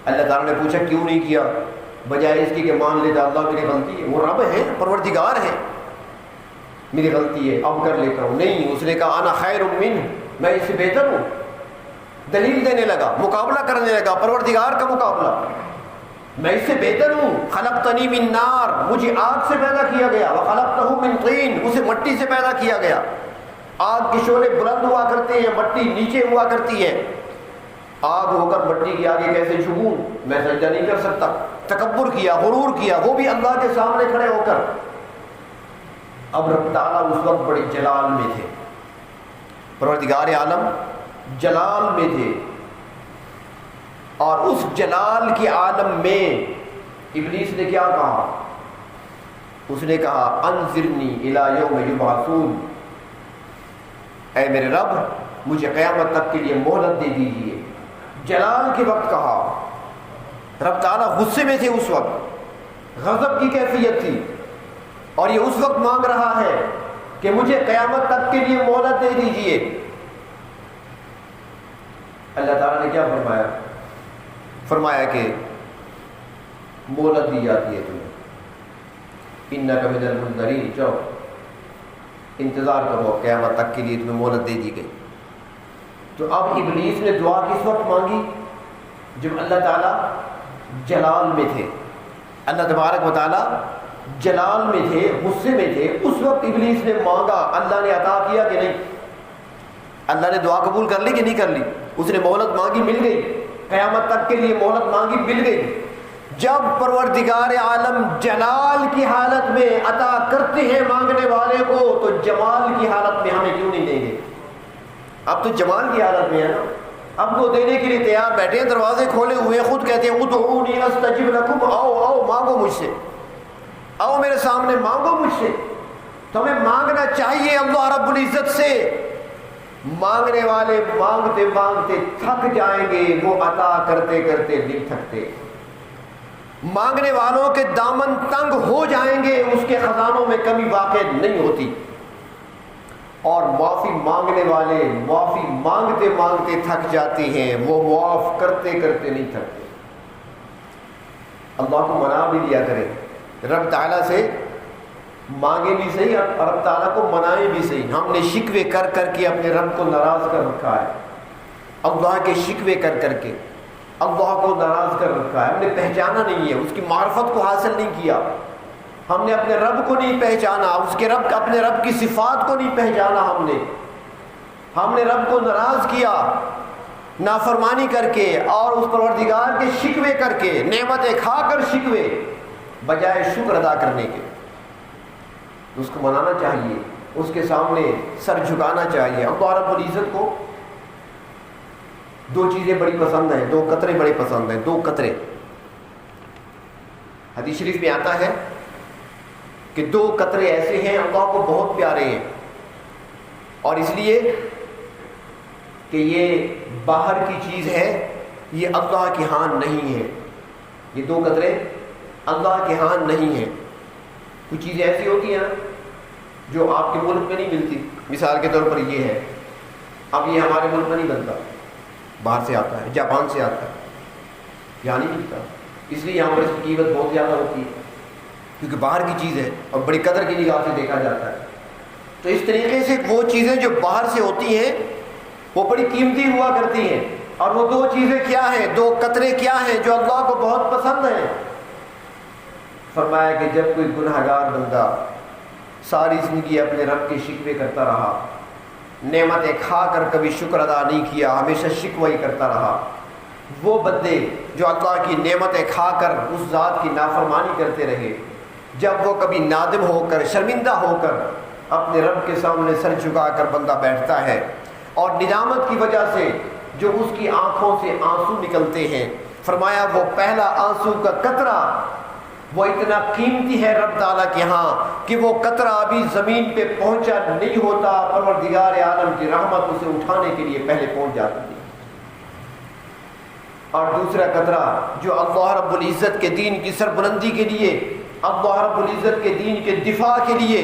اللہ تعالیٰ نے پوچھا کیوں نہیں کیا، بجائے اس کی کہ مان لیتا اللہ میری غلطی ہے، وہ رب ہے، پروردگار ہے، میری غلطی ہے اب کر لیتا ہوں، نہیں، اس نے کہا انا خیر منہ، میں اس سے بہتر ہوں، دلیل دینے لگا، مقابلہ کرنے لگا، پروردگار کا مقابلہ، میں اس سے بہتر ہوں، خلقتنی من نار، مجھے آگ سے پیدا کیا گیا، وخلقتہ من طین، اسے مٹی سے پیدا کیا گیا، آگ کے شعلے بلند ہوا کرتے ہیں، مٹی نیچے ہوا کرتی ہے، آگ ہو کر مٹی کے آگے کیسے جھکوں، میں سجدہ نہیں کر سکتا. تکبر کیا، غرور کیا، وہ بھی اللہ کے سامنے کھڑے ہو کر. اب رب تعالیٰ اس وقت بڑے جلال میں تھے، پروردگار عالم جلال میں تھے، اور اس جلال کے عالم میں ابلیس نے کیا کہا؟ اس نے کہا انظرنی الی یوم یبعثون، اے میرے رب مجھے قیامت تک کے لیے مہلت دے دیجیے. جلال کے وقت کہا. رب تعالیٰ غصے میں تھے اس وقت، غضب کی کیفیت تھی، اور یہ اس وقت مانگ رہا ہے کہ مجھے قیامت تک کے لیے مہلت دے دیجیے. اللہ تعالیٰ نے کیا فرمایا؟ فرمایا کہ مہلت دی جاتی ہے تمہیں، انک من المنذرین، جاؤ انتظار کرو، قیامت تک کے لیے تمہیں مہلت دے دی گئی. تو اب ابلیس نے دعا کس وقت مانگی؟ جب اللہ تعالیٰ جلال میں تھے، اللہ تبارک و تعالیٰ جلال میں تھے، غصے میں تھے. اس وقت ابلیس نے مانگا، اللہ نے عطا کیا کہ نہیں؟ اللہ نے دعا قبول کر لی کہ نہیں کر لی؟ اس نے مہلت مانگی، مل گئی. قیامت تک کے لیے مہلت مانگی، مل گئی. جب پروردگار عالم جلال کی حالت میں عطا کرتے ہیں مانگنے والے کو، تو جمال کی حالت میں ہمیں کیوں نہیں دیں گے؟ اب تو جمال کی حالت میں ہے نا، اب وہ دینے کے لیے تیار بیٹھے ہیں، دروازے کھولے ہوئے، خود کہتے ہیں ادعونی استجب لکم، آؤ آؤ مانگو مجھ سے، آؤ میرے سامنے مانگو مجھ سے. تو ہمیں مانگنا چاہیے اللہ رب العزت سے. مانگنے والے مانگتے مانگتے تھک جائیں گے، وہ عطا کرتے کرتے نہیں تھکتے. مانگنے والوں کے دامن تنگ ہو جائیں گے، اس کے خزانوں میں کمی واقع نہیں ہوتی. اور معافی مانگنے والے معافی مانگتے مانگتے تھک جاتے ہیں، وہ معاف کرتے کرتے نہیں تھکتے. اللہ کو منا بھی دیا کریں، رب تعالیٰ سے مانگے بھی صحیح اور رب تعالیٰ کو منائے بھی صحیح. ہم نے شکوے کر کر کے اپنے رب کو ناراض کر رکھا ہے، اللہ کے شکوے کر کر کے اللہ کو ناراض کر رکھا ہے. ہم نے پہچانا نہیں ہے، اس کی معرفت کو حاصل نہیں کیا، ہم نے اپنے رب کو نہیں پہچانا، اس کے رب اپنے رب کی صفات کو نہیں پہچانا. ہم نے رب کو ناراض کیا نافرمانی کر کے، اور اس پروردگار کے شکوے کر کے، نعمتیں کھا کر شکوے بجائے شکر ادا کرنے کے. اس کو منانا چاہیے، اس کے سامنے سر جھکانا چاہیے. اللہ رب العزت کو دو چیزیں بڑی پسند ہیں، دو قطرے بڑے پسند ہیں. دو قطرے، حدیث شریف میں آتا ہے کہ دو قطرے ایسے ہیں اللہ کو بہت پیارے ہیں، اور اس لیے کہ یہ باہر کی چیز ہے، یہ اللہ کے ہاں نہیں ہے. یہ دو قطرے اللہ کے ہاں نہیں ہیں. کچھ چیزیں ایسی ہوتی ہیں جو آپ کے ملک میں نہیں ملتی. مثال کے طور پر یہ ہے، اب یہ ہمارے ملک میں نہیں بنتا، باہر سے آتا ہے، جاپان سے آتا ہے، یہاں نہیں ملتا. اس لیے یہاں پر اس کی قیمت بہت زیادہ ہوتی ہے، کیونکہ باہر کی چیز ہے اور بڑی قدر کی نگاہ سے دیکھا جاتا ہے. تو اس طریقے سے وہ چیزیں جو باہر سے ہوتی ہیں وہ بڑی قیمتی ہوا کرتی ہیں. اور وہ دو چیزیں کیا ہیں، دو قطرے کیا ہیں جو اللہ کو بہت پسند ہیں؟ فرمایا کہ جب کوئی گنہگار بندہ ساری زندگی اپنے رب کے شکوے کرتا رہا، نعمتیں کھا کر کبھی شکر ادا نہیں کیا، ہمیشہ شکوہ ہی کرتا رہا، وہ بندے جو اللہ کی نعمتیں کھا کر اس ذات کی نافرمانی کرتے رہے، جب وہ کبھی نادم ہو کر شرمندہ ہو کر اپنے رب کے سامنے سر جھکا کر بندہ بیٹھتا ہے، اور ندامت کی وجہ سے جو اس کی آنکھوں سے آنسو نکلتے ہیں، فرمایا وہ پہلا آنسو کا قطرہ وہ اتنا قیمتی ہے رب تعالیٰ کے ہاں کہ وہ قطرہ ابھی زمین پہ پہنچا نہیں ہوتا، پروردگار عالم کی رحمت اسے اٹھانے کے لیے پہلے پہنچ جاتی ہے. اور دوسرا قطرہ جو اللہ رب العزت کے دین کی سربلندی کے لیے، اللہ رب العزت کے دین کے دفاع کے لیے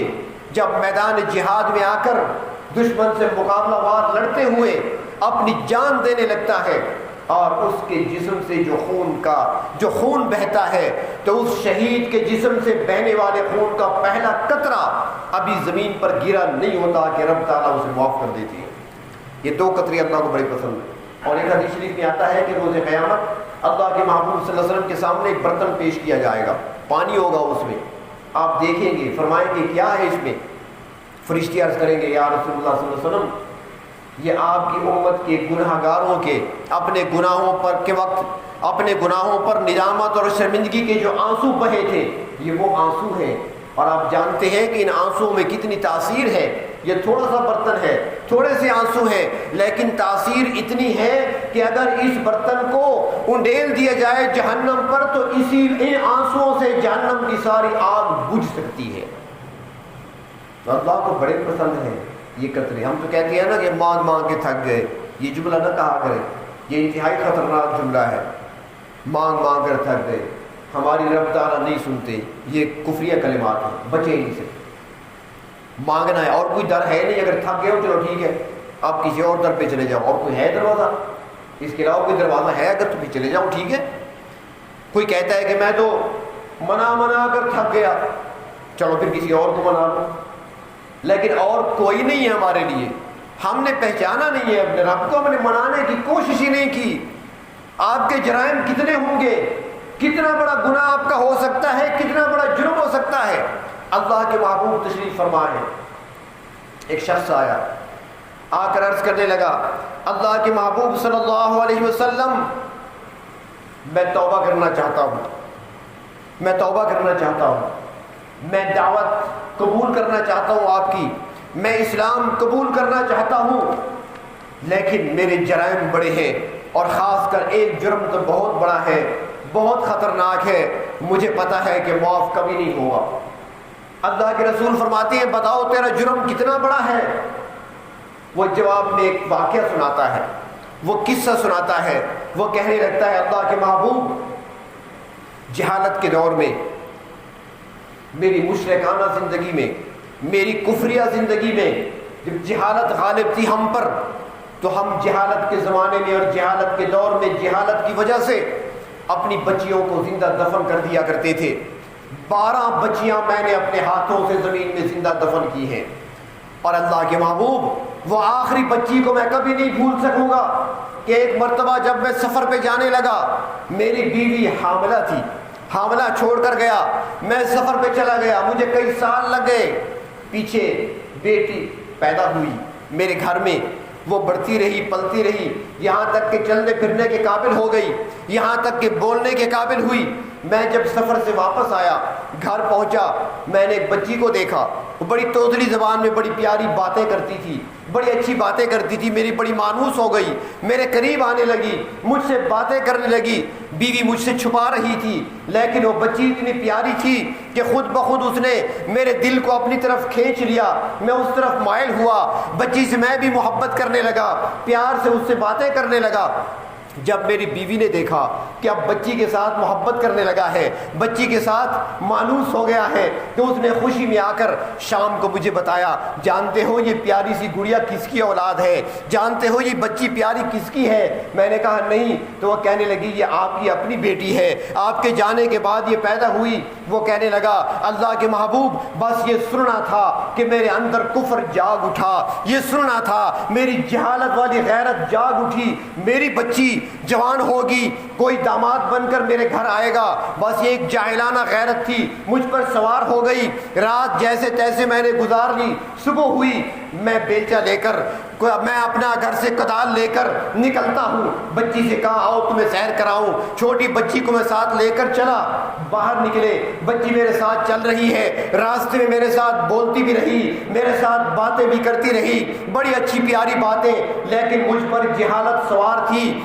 جب میدان جہاد میں آ کر دشمن سے مقابلہ وار لڑتے ہوئے اپنی جان دینے لگتا ہے، اور اس کے جسم سے جو خون بہتا ہے، تو اس شہید کے جسم سے بہنے والے خون کا پہلا قطرہ ابھی زمین پر گرا نہیں ہوتا کہ رب تعالیٰ اسے معاف کر دیتی ہے. یہ دو قطرے اللہ کو بڑے پسند ہیں. اور ایک حدیث شریف میں آتا ہے کہ روز قیامت اللہ کے محبوب صلی اللہ علیہ وسلم کے سامنے ایک برتن پیش کیا جائے گا، پانی ہوگا اس میں. آپ دیکھیں گے، فرمائیں گے کیا ہے اس میں؟ فرشتے عرض کریں گے یا رسول اللہ صلی اللہ علیہ وسلم یہ آپ کی امت کے گناہ گاروں کے اپنے گناہوں پر کے وقت اپنے گناہوں پر ندامت اور شرمندگی کے جو آنسو بہے تھے، یہ وہ آنسو ہیں۔ اور آپ جانتے ہیں کہ ان آنسوؤں میں کتنی تاثیر ہے۔ یہ تھوڑا سا برتن ہے، تھوڑے سے آنسو ہیں، لیکن تاثیر اتنی ہے کہ اگر اس برتن کو انڈیل دیا جائے جہنم پر تو ان آنسوؤں سے جہنم کی ساری آگ بجھ سکتی ہے۔ تو اللہ کو بڑے پسند ہے یہ قطرے۔ ہم تو کہتے ہیں نا کہ مانگ مانگ کے تھک گئے، یہ جملہ نہ کہا کرے، یہ انتہائی خطرناک جملہ ہے۔ مانگ مانگ کر تھک گئے، ہماری رب تعالیٰ نہیں سنتے، یہ کفریہ کلمات ہیں، بچے نہیں سے۔ مانگنا ہے اور کوئی در ہے نہیں، اگر تھک گئے ہو چلو ٹھیک ہے، آپ کسی اور در پہ چلے جاؤ، اور کوئی ہے دروازہ، اس کے علاوہ کوئی دروازہ ہے اگر تو پھر چلے جاؤ ٹھیک ہے۔ کوئی کہتا ہے کہ میں تو منا کر تھک گیا، چلو پھر کسی اور کو منا لو، لیکن اور کوئی نہیں ہے ہمارے لیے۔ ہم نے پہچانا نہیں ہے اپنے رب کو، ہم نے منانے کی کوشش ہی نہیں کی۔ آپ کے جرائم کتنے ہوں گے، کتنا بڑا گناہ آپ کا ہو سکتا ہے، کتنا بڑا جرم ہو سکتا ہے۔ اللہ کے محبوب تشریف فرما ہے، ایک شخص آیا، آ کر عرض کرنے لگا، اللہ کے محبوب صلی اللہ علیہ وسلم میں توبہ کرنا چاہتا ہوں، میں توبہ کرنا چاہتا ہوں، میں دعوت قبول کرنا چاہتا ہوں آپ کی، میں اسلام قبول کرنا چاہتا ہوں، لیکن میرے جرائم بڑے ہیں، اور خاص کر ایک جرم تو بہت بڑا ہے، بہت خطرناک ہے، مجھے پتا ہے کہ معاف کبھی نہیں ہوگا۔ اللہ کے رسول فرماتے ہیں بتاؤ تیرا جرم کتنا بڑا ہے؟ وہ جواب میں ایک واقعہ سناتا ہے، وہ قصہ سناتا ہے، وہ کہنے لگتا ہے اللہ کے محبوب، جہالت کے دور میں، میری مشرکانہ زندگی میں، میری کفریہ زندگی میں جب جہالت غالب تھی ہم پر، تو ہم جہالت کے زمانے میں اور جہالت کے دور میں جہالت کی وجہ سے اپنی بچیوں کو زندہ دفن کر دیا کرتے تھے۔ 12 بچیاں میں نے اپنے ہاتھوں سے زمین میں زندہ دفن کی ہیں، اور اللہ کے محبوب وہ آخری بچی کو میں کبھی نہیں بھول سکوں گا کہ ایک مرتبہ جب میں سفر پہ جانے لگا، میری بیوی حاملہ تھی، حاملہ چھوڑ کر گیا، میں سفر پہ چلا گیا، مجھے کئی سال لگ گئے، پیچھے بیٹی پیدا ہوئی میرے گھر میں، وہ بڑھتی رہی، پلتی رہی، یہاں تک کہ چلنے پھرنے کے قابل ہو گئی، یہاں تک کہ بولنے کے قابل ہوئی۔ میں جب سفر سے واپس آیا، گھر پہنچا، میں نے ایک بچی کو دیکھا، وہ بڑی توتلی زبان میں بڑی پیاری باتیں کرتی تھی، بڑی اچھی باتیں کرتی تھی، میری بڑی مانوس ہو گئی، میرے قریب آنے لگی، مجھ سے باتیں کرنے لگی، بیوی مجھ سے چھپا رہی تھی، لیکن وہ بچی اتنی پیاری تھی کہ خود بخود اس نے میرے دل کو اپنی طرف کھینچ لیا، میں اس طرف مائل ہوا، بچی سے میں بھی محبت کرنے لگا، پیار سے اس سے باتیں کرنے لگا۔ جب میری بیوی نے دیکھا کہ اب بچی کے ساتھ محبت کرنے لگا ہے، بچی کے ساتھ مانوس ہو گیا ہے، تو اس نے خوشی میں آ کر شام کو مجھے بتایا، جانتے ہو یہ پیاری سی گڑیا کس کی اولاد ہے؟ جانتے ہو یہ بچی پیاری کس کی ہے؟ میں نے کہا نہیں۔ تو وہ کہنے لگی یہ آپ کی اپنی بیٹی ہے، آپ کے جانے کے بعد یہ پیدا ہوئی۔ وہ کہنے لگا اللہ کے محبوب بس یہ سننا تھا کہ میرے اندر کفر جاگ اٹھا، یہ سننا تھا میری جہالت والی غیرت جاگ اٹھی، میری بچی جوان ہوگی، کوئی داماد بن کر میرے گھر آئے گا، بس یہ ایک جاہلانہ غیرت تھی مجھ پر سوار ہو گئی۔ رات جیسے تیسے میں نے گزار لی، صبح ہوئی، میں بیلچہ لے کر، میں اپنا گھر سے کدال لے کر نکلتا ہوں، بچی سے کہا آؤ تمہیں سیر کراؤں، چھوٹی بچی کو میں ساتھ لے کر چلا، باہر نکلے، بچی میرے ساتھ چل رہی ہے، راستے میں میرے ساتھ بولتی بھی رہی، میرے ساتھ باتیں بھی کرتی رہی، بڑی اچھی پیاری باتیں، لیکن مجھ پر جہالت سوار تھی،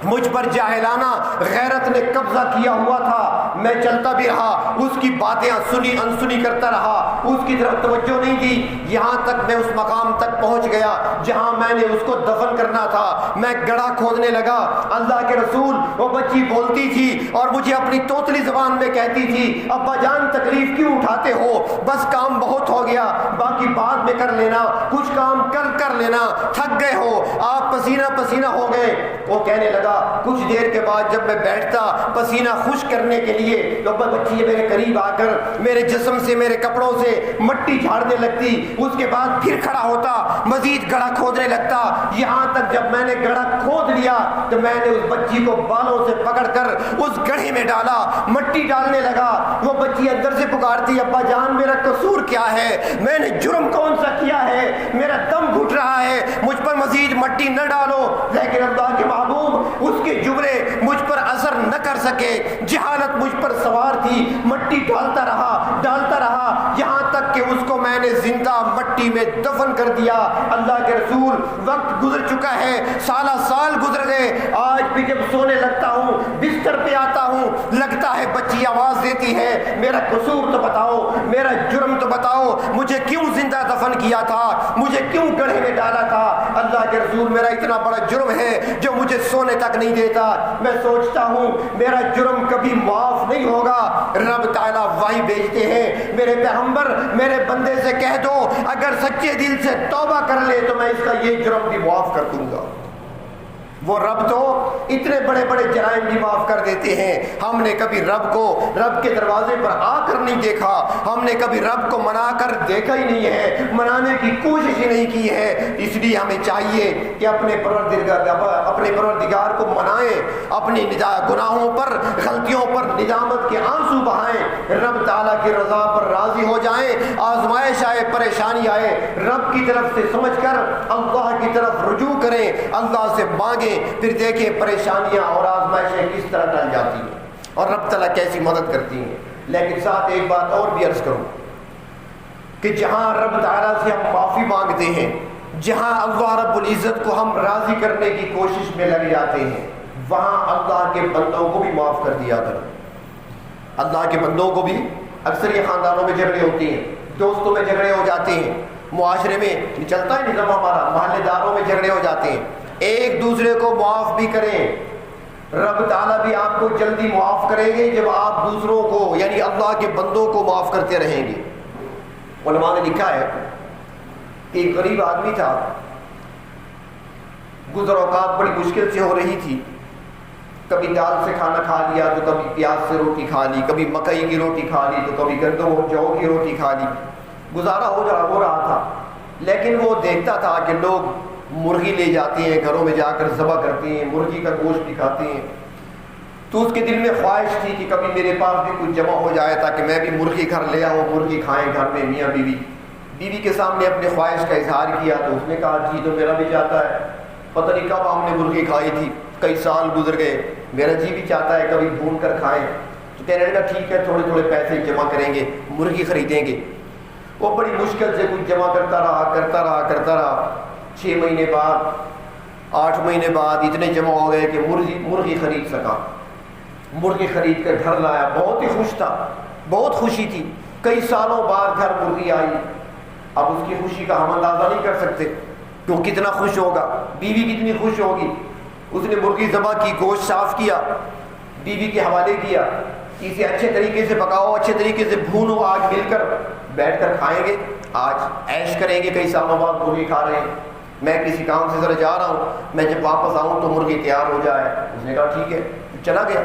مجھ پر جاہلانہ غیرت نے قبضہ کیا ہوا تھا۔ میں چلتا بھی رہا، اس کی باتیں سنی انسنی کرتا رہا، اس کی طرف توجہ نہیں دی، یہاں تک میں اس مقام تک پہنچ گیا جہاں میں نے اس کو دفن کرنا تھا۔ میں گڑھا کھودنے لگا، اللہ کے رسول وہ بچی بولتی تھی اور مجھے اپنی توتلی زبان میں کہتی تھی ابا جان تکلیف کیوں اٹھاتے ہو، بس کام بہت ہو گیا، باقی بعد میں کر لینا، کچھ کام کر لینا، تھک گئے ہو آپ، پسینہ پسینہ ہو گئے۔ وہ کہنے لگا لگا۔ کچھ دیر کے بعد جب میں بیٹھتا پسینہ خشک کرنے کے لیے تو بچی میرے قریب آ کر میرے جسم سے میرے کپڑوں سے مٹی جھاڑنے لگتی۔ اس کے بعد پھر کھڑا ہوتا مزید گڑھا کھودنے لگتا، یہاں تک جب میں نے گڑھا کھود لیا تو میں نے اس بچی کو بالوں سے پکڑ کر اس گڑھے میں ڈالا، مٹی ڈالنے لگا۔ وہ بچی اندر سے پکارتی ابا جان میرا قصور کیا ہے، میں نے جرم کون سا کیا ہے، میرا دم گھٹ رہا ہے، مجھ پر مزید مٹی نہ ڈالو۔ لیکن اللہ کے محبوب اس کے جملے مجھ پر اثر نہ کر سکے، جہالت مجھ پر سوار تھی، مٹی ڈالتا رہا یہاں تک کہ اس کو میں نے زندہ مٹی میں دفن کر دیا۔ اللہ کے رسول وقت گزر چکا ہے، سالہ سال گزر گئے، آج بھی جب سونے لگتا ہوں بستر پہ آتا ہوں لگتا ہے بچی آواز دیتی ہے میرا قصور تو بتاؤ، میرا جرم تو بتاؤ، مجھے کیوں زندہ دفن کیا تھا، مجھے کیوں گڑھے میں ڈالا تھا۔ اللہ کے رسول میرا اتنا بڑا جرم ہے جو مجھے سونے تک نہیں دیتا۔ میں سوچتا ہوں میرا جرم کبھی معاف نہیں ہوگا۔ رب تعالیٰ وحی بھیجتے ہیں میرے پیغمبر میرے بندے سے کہہ دو اگر سچے دل سے توبہ کر لے تو میں اس کا یہ جرم بھی معاف کر دوں گا۔ وہ رب تو اتنے بڑے بڑے جرائم بھی معاف کر دیتے ہیں۔ ہم نے کبھی رب کو رب کے دروازے پر آ کر نہیں دیکھا، ہم نے کبھی رب کو منا کر دیکھا ہی نہیں ہے، منانے کی کوشش ہی نہیں کی ہے۔ اس لیے ہمیں چاہیے کہ اپنے پروردگار کو منائیں، اپنی گناہوں پر غلطیوں پر ندامت کے آنسو بہائیں، رب تعالیٰ کی رضا پر راضی ہو جائیں۔ آزمائش آئے پریشانی آئے رب کی طرف سے سمجھ کر اللہ کی طرف رجوع کریں، اللہ سے مانگیں، پھر دیکھیں پریشانیاں اور آزمائشیں کس طرح ٹل جاتی ہیں اور رب تعالیٰ کیسی مدد کرتی ہیں۔ لیکن ساتھ ایک بات اور بھی عرض کروں کہ جہاں رب تعالیٰ سے ہم معافی مانگتے ہیں، جہاں اللہ رب العزت کو ہم راضی کرنے کی کوشش میں لگ جاتے ہیں، وہاں اللہ کے بندوں کو بھی معاف کر دیا کریں۔ اللہ کے بندوں کو بھی اکثر یہ خاندانوں میں جھگڑے ہوتے ہیں، دوستوں میں جھگڑے ہو جاتے ہیں، معاشرے میں چلتا ہے نظام ہمارا، محلے داروں میں جھگڑے ہو جاتے ہیں، ایک دوسرے کو معاف بھی کریں۔ رب تعالیٰ بھی آپ کو جلدی معاف کریں گے جب آپ دوسروں کو یعنی اللہ کے بندوں کو معاف کرتے رہیں گے۔ علماء نے لکھا ہے کہ ایک غریب آدمی تھا، گزر اوقات بڑی مشکل سے ہو رہی تھی، کبھی دال سے کھانا کھا لیا تو کبھی پیاز سے روٹی کھا لی، کبھی مکئی کی روٹی کھا لی تو کبھی گندم اور جو کی روٹی کھا لی، گزارا ہو رہا تھا۔ لیکن وہ دیکھتا تھا کہ لوگ مرغی لے جاتے ہیں، گھروں میں جا کر ذبح کرتے ہیں، مرغی کا گوشت بھی کھاتے ہیں، تو اس کے دل میں خواہش تھی کہ کبھی میرے پاس بھی کچھ جمع ہو جائے تاکہ میں بھی مرغی گھر لے آؤں، مرغی کھائیں گھر میں میاں بیوی کے سامنے اپنے خواہش کا اظہار کیا تو اس نے کہا جی تو میرا بھی چاہتا ہے، پتہ نہیں کب ہم نے مرغی کھائی تھی، کئی سال گزر گئے، میرا جی بھی چاہتا ہے کبھی بھون کر کھائیں۔ تو کہنے لگا ٹھیک ہے تھوڑے تھوڑے پیسے جمع کریں گے، مرغی خریدیں گے۔ وہ بڑی مشکل سے کچھ جمع کرتا رہا، 6 مہینے بعد 8 مہینے بعد اتنے جمع ہو گئے کہ مرغی خرید سکا، مرغی خرید کر گھر لایا، بہت ہی خوش تھا، بہت خوشی تھی۔ کئی سالوں بعد گھر مرغی آئی، اب اس کی خوشی کا ہم اندازہ نہیں کر سکتے کہ وہ کتنا خوش ہوگا، بیوی کتنی خوش ہوگی۔ اس نے مرغی ذبح کی، گوشت صاف کیا، بیوی کے حوالے کیا، اسے اچھے طریقے سے پکاؤ، اچھے طریقے سے بھونو، آج مل کر بیٹھ کر کھائیں گے، آج عیش کریں گے، کئی سالوں بعد مرغی کھا رہے ہیں، میں کسی کام سے ذرا جا رہا ہوں، میں جب واپس آؤں تو مرغی تیار ہو جائے۔ اس نے کہا ٹھیک ہے، چلا گیا۔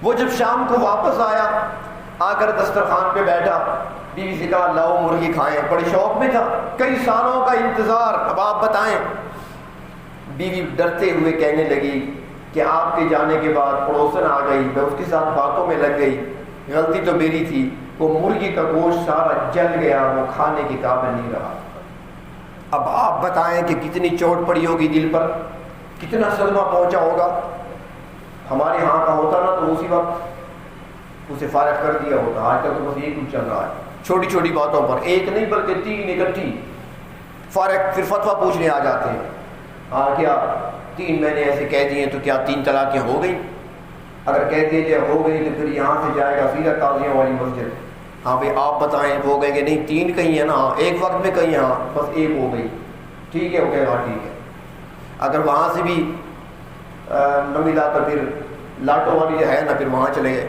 وہ جب شام کو واپس آیا، آ کر دسترخوان پہ بیٹھا، بیوی سے کہا لاؤ مرغی کھائیں، بڑے شوق میں تھا، کئی سالوں کا انتظار، اب آپ بتائیں۔ بیوی ڈرتے ہوئے کہنے لگی کہ آپ کے جانے کے بعد پڑوسن آ گئی، میں اس کے ساتھ باتوں میں لگ گئی، غلطی تو میری تھی، وہ مرغی کا گوشت سارا جل گیا، وہ کھانے کے قابل نہیں رہا۔ اب آپ بتائیں کہ کتنی چوٹ پڑی ہوگی دل پر، کتنا صدمہ پہنچا ہوگا۔ ہمارے ہاں کا ہوتا نا تو اسی وقت اسے فارغ کر دیا ہوتا، آج کل تو بس یہ کچھ چل رہا ہے، چھوٹی چھوٹی باتوں پر، ایک نہیں بلکہ 3 اکٹھی فارغ، پھر فتویٰ پوچھنے آ جاتے ہیں، ہاں کیا 3 مہینے ایسے کہہ دیے تو کیا 3 طلاقیں ہو گئی؟ اگر کہہ دیے جائے ہو گئی تو پھر یہاں سے جائے گا سیدھا قاضیوں والی مسجد، ہاں بھائی آپ بتائیں، وہ کہیں گے نہیں 3 کہیں ہیں نا، ایک وقت میں کہیں ہاں بس 1 ہو گئی، ٹھیک ہے، وہ کہے ہاں ٹھیک ہے۔ اگر وہاں سے بھی نہ ملا تو پھر لاٹو والی جو ہے نا، پھر وہاں چلے گئے،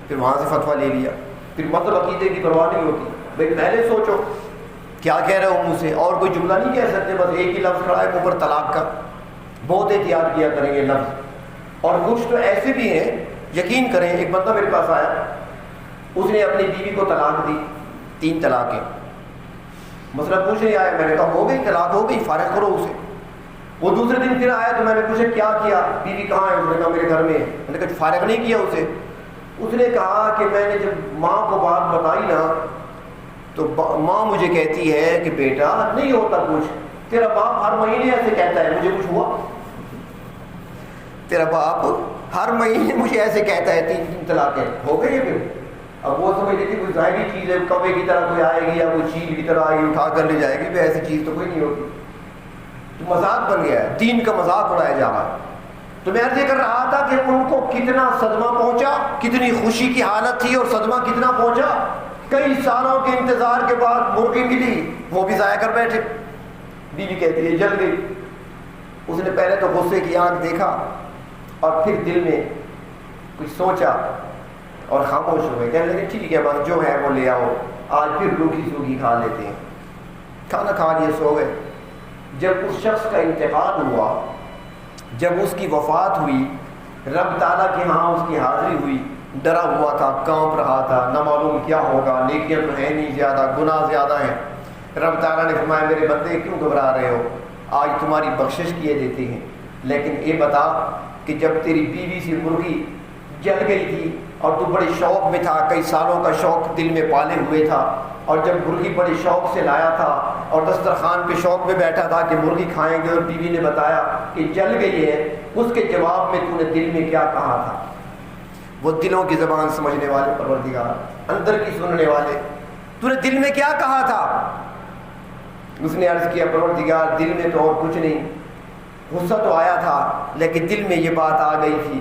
پھر وہاں سے فتویٰ لے لیا، پھر مطلب عقیدے کی پرواہ نہیں ہوتی، بھائی پہلے سوچو کیا کہہ رہے ہو منہ سے، اور کوئی جملہ نہیں کہہ سکتے، بس ایک ہی لفظ کھڑا ہے اوپر طلاق کا، بہت احتیاط کیا کریں گے لفظ، اور کچھ تو ایسے بھی ہیں، یقین کریں، ایک بندہ میرے پاس آیا، اس نے اپنی بیوی کو طلاق دی، 3 طلاقیں، مسئلہ پوچھنے آیا، میں نے کہا ہو گئی طلاق، ہو گئی، فارغ کرو اسے۔ وہ دوسرے دن پھر آیا تو میں نے پوچھا کیا کیا، بیوی کہاں ہے؟ اس نے کہا میرے گھر میں ہے۔ میں نے کہا فارغ نہیں کیا اسے؟ اس نے کہا کہ میں نے جب ماں کو بات بتائی نا تو ماں مجھے کہتی ہے کہ بیٹا نہیں ہوتا کچھ، تیرا باپ ہر مہینے ایسے کہتا ہے، مجھے کچھ ہوا؟ تیرا باپ ہر مہینے مجھے ایسے کہتا ہے، 3 طلاقیں ہو گئی ہے۔ پھر اب وہ سمجھ لیتی کوئی ظاہری چیز ہے، کبے کی طرح کوئی آئے گی یا کوئی چیل کی طرح آئے گی اٹھا کر لے جائے گی، ایسی چیز تو کوئی نہیں ہوتی، تو مذاق بن گیا ہے، دین کا مذاق اڑایا جا رہا ہے۔ تو میں عرض یہ کر رہا تھا کہ ان کو کتنا صدمہ پہنچا، کتنی خوشی کی حالت تھی، اور صدمہ کتنا پہنچا، کئی سالوں کے انتظار کے بعد مرغی ملی، وہ بھی ضائع کر بیٹھے۔ بیوی کہتی ہے جل گئی۔ اس نے پہلے تو غصے کی آنکھ دیکھا اور پھر دل میں کچھ سوچا اور خاموش ہو گئے، کہنے لگے ٹھیک ہے بس جو ہے وہ لے آؤ، آج پھر روکھی سوکھی کھا لیتے ہیں۔ کھانا کھا لیے سو گئے۔ جب اس شخص کا انتقال ہوا، جب اس کی وفات ہوئی، رب تعالیٰ کے ہاں اس کی حاضری ہوئی، ڈرا ہوا تھا، کانپ رہا تھا، نہ معلوم کیا ہوگا، نیکیاں تو ہیں نہیں زیادہ، گناہ زیادہ ہیں۔ رب تعالیٰ نے فرمایا میرے بندے کیوں گھبرا رہے ہو، آج تمہاری بخشش کیے دیتے ہیں، لیکن یہ بتا کہ جب تیری بیوی سے مرغی جل گئی تھی اور تو بڑے شوق میں تھا، کئی سالوں کا شوق دل میں پالے ہوئے تھا، اور جب مرغی بڑے شوق سے لایا تھا اور دسترخوان پہ شوق میں بیٹھا تھا کہ مرغی کھائیں گے، اور بیوی نے بتایا کہ جل گئی ہے، اس کے جواب میں تو نے دل میں کیا کہا تھا؟ وہ دلوں کی زبان سمجھنے والے پروردگار، اندر کی سننے والے، تو نے دل میں کیا کہا تھا؟ اس نے عرض کیا پروردگار دل میں تو اور کچھ نہیں، غصہ تو آیا تھا لیکن دل میں یہ بات آ گئی تھی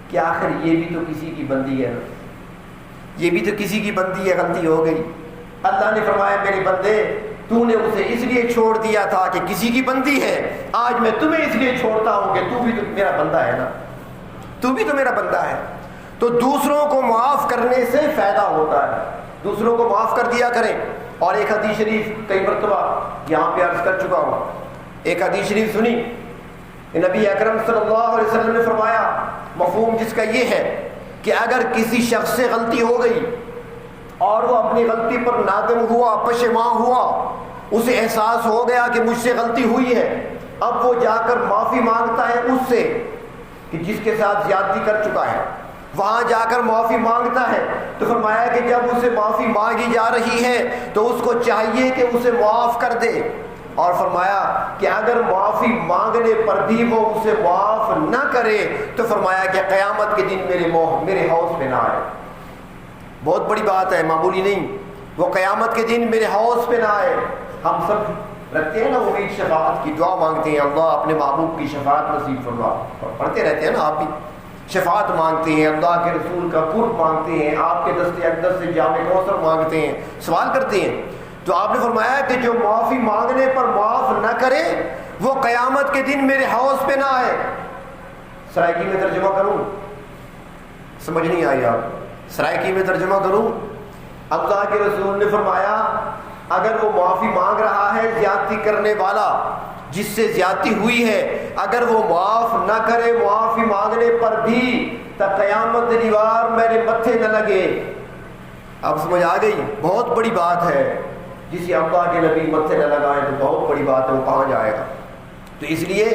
کہ آخر یہ بھی تو کسی کی بندی ہے نا، یہ بھی تو کسی کی بندی ہے، غلطی ہو گئی۔ اللہ نے فرمایا میرے بندے تو نے اسے اس لیے چھوڑ دیا تھا کہ کسی کی بندی ہے، آج میں تمہیں اس لیے چھوڑتا ہوں کہ تو بھی تو میرا بندہ ہے نا، تو بھی تو میرا بندہ ہے۔ تو دوسروں کو معاف کرنے سے فائدہ ہوتا ہے، دوسروں کو معاف کر دیا کریں۔ اور ایک حدیث شریف کئی مرتبہ یہاں پہ عرض کر چکا ہوں، ایک حدیث شریف سنی، نبی اکرم صلی اللہ علیہ وسلم نے فرمایا، مفہوم جس کا یہ ہے کہ اگر کسی شخص سے غلطی ہو گئی اور وہ اپنی غلطی پر نادم ہوا، پشیمان ہوا، اسے احساس ہو گیا کہ مجھ سے غلطی ہوئی ہے، اب وہ جا کر معافی مانگتا ہے اس سے کہ جس کے ساتھ زیادتی کر چکا ہے، وہاں جا کر معافی مانگتا ہے، تو فرمایا کہ جب اسے معافی مانگی جا رہی ہے تو اس کو چاہیے کہ اسے معاف کر دے، اور فرمایا کہ اگر معافی مانگنے پر بھی وہ اسے معاف نہ کرے تو فرمایا کہ قیامت کے دن میرے حوض پہ نہ آئے۔ بہت بڑی بات ہے، معمولی نہیں، وہ قیامت کے دن میرے حوض پہ نہ آئے۔ ہم سب رکھتے ہیں نا امید، شفاعت کی دعا مانگتے ہیں، اللہ اپنے محبوب کی شفاعت نصیب فرما، اور پڑھتے رہتے ہیں نا آپ بھی، شفاعت مانگتے ہیں، اللہ کے رسول کا قرب مانگتے ہیں، آپ کے دست اقدس سے جام کوثر مانگتے ہیں، سوال کرتے ہیں۔ تو آپ نے فرمایا کہ جو معافی مانگنے پر معاف نہ کرے وہ قیامت کے دن میرے حوض پہ نہ آئے۔ سرائکی میں ترجمہ کروں، سمجھ نہیں آئی آپ؟ سرائکی میں ترجمہ کروں، اللہ کے رسول نے فرمایا اگر وہ معافی مانگ رہا ہے زیادتی کرنے والا، جس سے زیادتی ہوئی ہے، اگر وہ معاف نہ کرے معافی مانگنے پر بھی تو قیامت دیوار میرے متھے نہ لگے۔ اب سمجھ آ گئی؟ بہت بڑی بات ہے، جسے اللہ کے نبی متھے نہ لگائیں تو بہت بڑی بات ہے، وہ کہاں جائے گا؟ تو اس لیے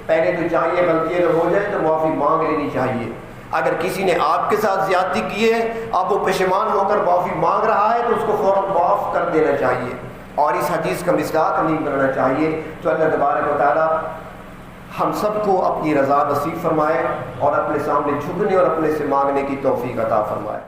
پہلے تو چاہیے غلطی اگر ہو جائے تو معافی مانگ لینی چاہیے۔ اگر کسی نے آپ کے ساتھ زیادتی کی ہے، اب وہ پشیمان ہو کر معافی مانگ رہا ہے تو اس کو فوراً معاف کر دینا چاہیے، اور اس حدیث کا مصداق نہیں کرنا چاہیے۔ تو اللہ تبارک و تعالیٰ ہم سب کو اپنی رضا نصیب فرمائے اور اپنے سامنے جھکنے اور اپنے سے مانگنے کی توفیق عطا فرمائے۔